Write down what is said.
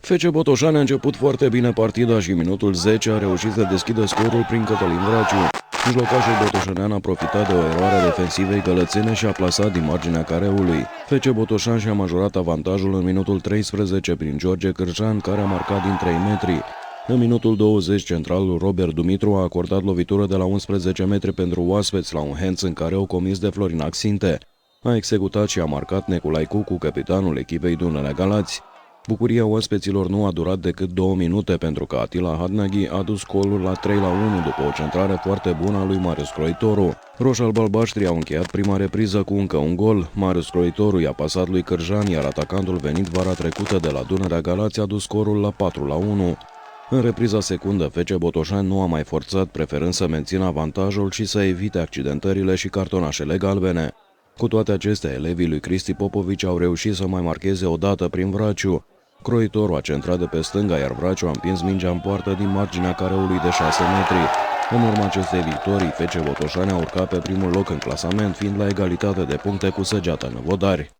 FC Botoșani a început foarte bine partida și în minutul 10 a reușit să deschidă scorul prin Cătălin Vraciu. Mijlocașul botoșanean a profitat de o eroare a defensivei gălățene și a plasat din marginea careului. FC Botoșani și-a majorat avantajul în minutul 13 prin George Cârjan, care a marcat din 3 metri. În minutul 20, centralul Robert Dumitru a acordat lovitură de la 11 metri pentru oaspeți la un hands în care o comis de Florin Axinte. A executat și a marcat Neculai Cucu, capitanul echipei Dunărea Galați. Bucuria oaspeților nu a durat decât 2 minute pentru că Atila Hadnaghi a dus golul la 3-1 după o centrare foarte bună a lui Marius Croitoru. Roș-alb-albaștrii au încheiat prima repriză cu încă un gol. Marius Croitoru i-a pasat lui Cârjan, iar atacantul venit vara trecută de la Dunărea Galați a dus scorul la 4-1. În repriza secundă, FC Botoșani nu a mai forțat, preferând să mențină avantajul și să evite accidentările și cartonașele galbene. Cu toate acestea, elevii lui Cristi Popovici au reușit să mai marcheze o dată prin Vraciu. Croitoru a centrat de pe stânga, iar Vraciu a împins mingea în poartă din marginea careului de 6 metri. În urma acestei victorii, FC Botoșani a urcat pe primul loc în clasament, fiind la egalitate de puncte cu Săgeata Năvodari.